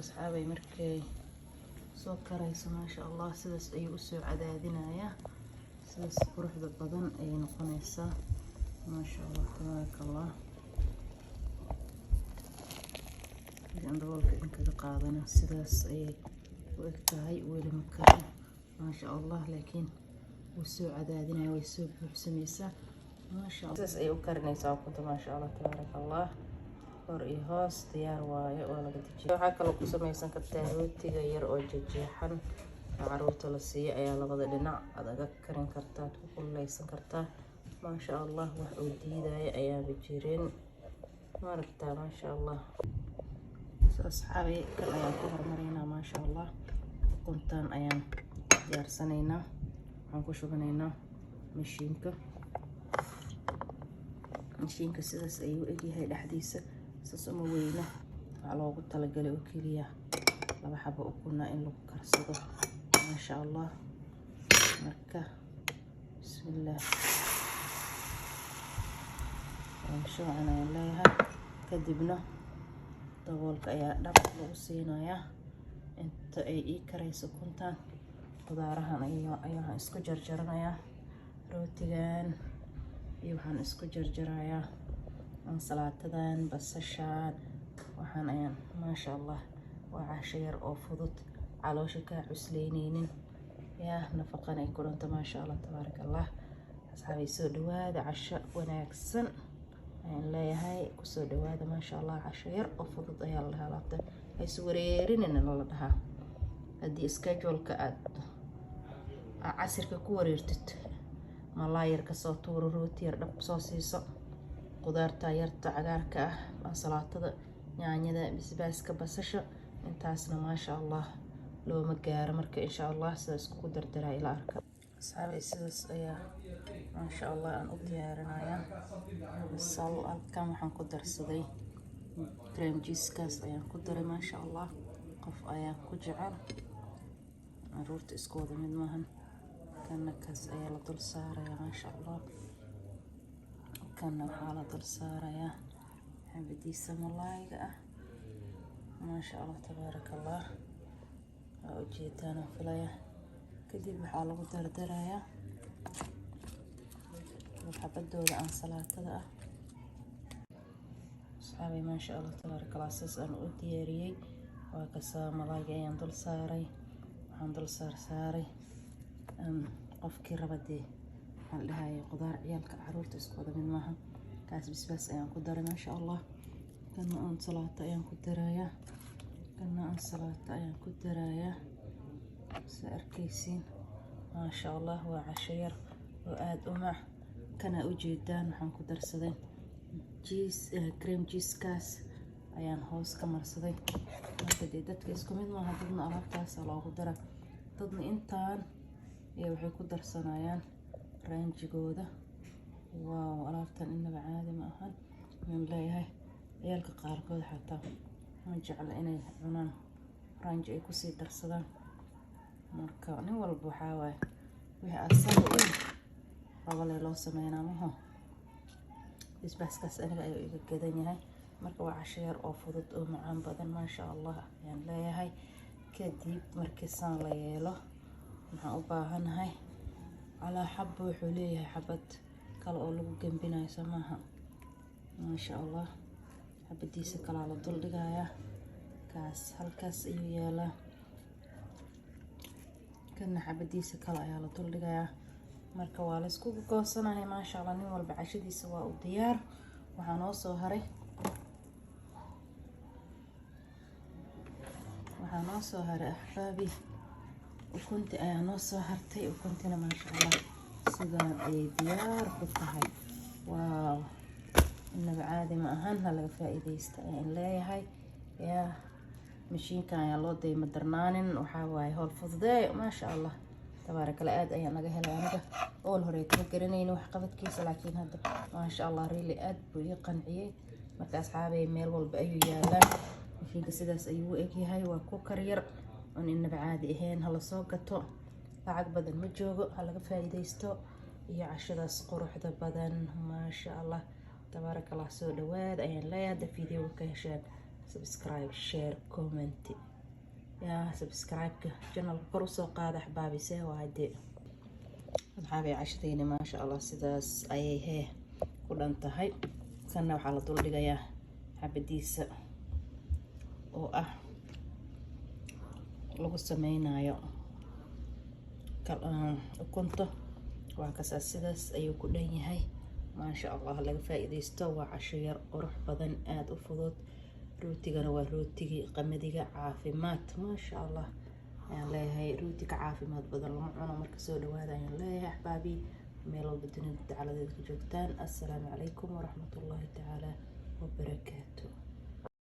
asxaabay markay soo karayso maasha Allah sidaas ayuu u soo cadaadinayaa sidaas quruxda badan ay noqonaysaa maasha Allah tabarakallah daboolka inkaga qaadana sidaas ayay u egtahay weli ma karin maasha Allah laakiin wuu soo cadaadinayaa way soo buuxsamaysaa maasha Allah sidaas ay u karinaysaa ukunta maasha Allah tabarakallah kor iyo hoos diyaar waaye oo laga dejiyay waxa kale ku samaysan kartaa rootiga yar oo jeexan caruurta la siiyo ayaa labada dhinac adaga karin kartaa ku kuleysan kartaa maasha Allah wax uu diidayo ayaa jirin maaragtaa maasha Allah asxaabay kal ayaan ku hormarina maasha Allah ukuntan ayaan diyaarsanaynaa waxaan ku shubanaynaa mashiinka sidaas ayuu egyahay dhexdiisa saas uma weyna waxaa loogu talagalay oo keliya 2 xabo ukuna in lagu karsado maasha Allah marka bismillah aan leeyahay kadibna daboolka ayaa dhab lagu siinayaa inta ay ii karayso ukuntan qudaarahan ayaan isku jarjaranayaa rootigan iyo waxaan isku jarjarayaa ansalaatadan basashaan waxaan ayaan maasha Allah waa casho yar oo fudud caloosha ka cuslaynaynin yaa nafaqana ay kulanta maasha Allah tabarakallah asxaabay soo dhawaada casho wanaagsan ayaan leeyahay ku soo dhawaada maasha Allah casho yar oo fudud ayaa la halaabta ay soo wareerinayna la dhahaa haddii schedule-ka aad casirka ku wareertid malaay yar ka soo tuuro rooti yar dhab soo siiso qudaarta yarta cagaarka ah ansalaatada yaanyada basbaaska basasha intaasna maasha Allah looma gaaro marka insha Allah sidaas ku dardaraa ila arka asxaabay sidaas ayaa maasha Allah aan u diyaarinayaa halkan waxaan ku darsaday cream cheese-kaas ayaan ku daray maasha Allah qof ayaa ku jecel caruurta isku wada mid maahan kana kaas ayaa la dul saarayaa maasha Allah kana waxaa la dul saarayaa xabadiisa malaayga ah maasha Allah tabarakallah ujeedaan filaya kadib waxaa lagu dardarayaa xabadooda ansalaatada ah asxaabay maasha Allah tabarakallah saas aan u diyaariyay waa kasaa malaayga ayaan dul saaray waxaan dul saaray qofkii rabadee waxaan dhahayaa qudaar ciyaalka caruurta isku wada mid maaha kaas basbaas ayaan ku daray maasha Allah kana ansalaata ayaan ku darayaa sa arkaysiin maasha Allah waa casho yar oo aad u mac kana ujeedaan waxaan ku darsaday cream cheese-kaas ayaan hoos ka marsaday marka dadka isku mid maaha dadna alaabtaas loogu dara dadna intaan iyo waxay ku darsanayaan ranjigooda waaw alaabtan inaba caadi ma ahan aan leeyahay ciyaalka qaarkood xataa ma jecla inay cunaan ranji ay ku sii darsadaan marka nin walba waxa waay wixii asaga rabale loo sameeynaa maha basbaaskaas aniga ayuu iga gadan yahay marka waa casho yar oo fudud oo macaan badan maasha Allah ayaan leeyahay kadib markii saan la yeelo waxaan u baahanahay calaa xabbo wuxuu leeyahay xabad kale oo lagu gambinayo samaha maasha Allah xabadiisa kale la dul dhigayaa kaas halkaas ayuu yaalaa kana xabadiisa kale ayaa la dul dhigayaa marka waa la isku goosanahay maasha Allah nin walba cashadiisa waa u diyaar waxaa noo soo haray axbaabi ukunti ayaa noo soo hartay ukuntina maasha Allah sidaan ayay diyaar ku tahay waaw inaba caadi ma ahan laga faa'iideysta ayaan leeyahay yaa mashiinkan ayaa loo dayma darnaanin waxaa waaye howl fududee maasha Allah tabarakallah aad ayaan naga helay aniga ool hore ka garanayna wax qabadkiisa laakiin hadda maasha Allah really aad buu ii qanciyay marka asxaabay meel walba ayuu yaalaa mashiinka sidaas ayuu u egyahay waa ku kar yar on inaba caadi ahayn hala soo gato lacag badan ma joogo ha laga faa'iideysto iyo cashadaas quruxda badan maasha Allah tabarakallah soo dhawaad ayaan leeyahay video ka hesheen subscribe share comment يا سبسكرايب channel كروسو قاعدة أحبابي سوا عدي أحبابي عشتيني ما شاء الله سداس أي هي كل انتهي كنا وحالة طول لقيا حبديس lagu sameynayo ukunta waa kasaas sidaas ayuu ku dhan yahay maasha Allah laga faa'iideysto waa casho yar qurux badan aad u fudud rootigana waa rootigii qamadiga caafimaad maasha Allah ayaan leeyahay rootiga caafimaad badan lama cuno marka soo dhawaada ayaan leeyahay axbaabi meel walba dunida dacaladeeda ku joogtaan assalaamu calaykum waraxmatullaahi tacaala wabarakaatuh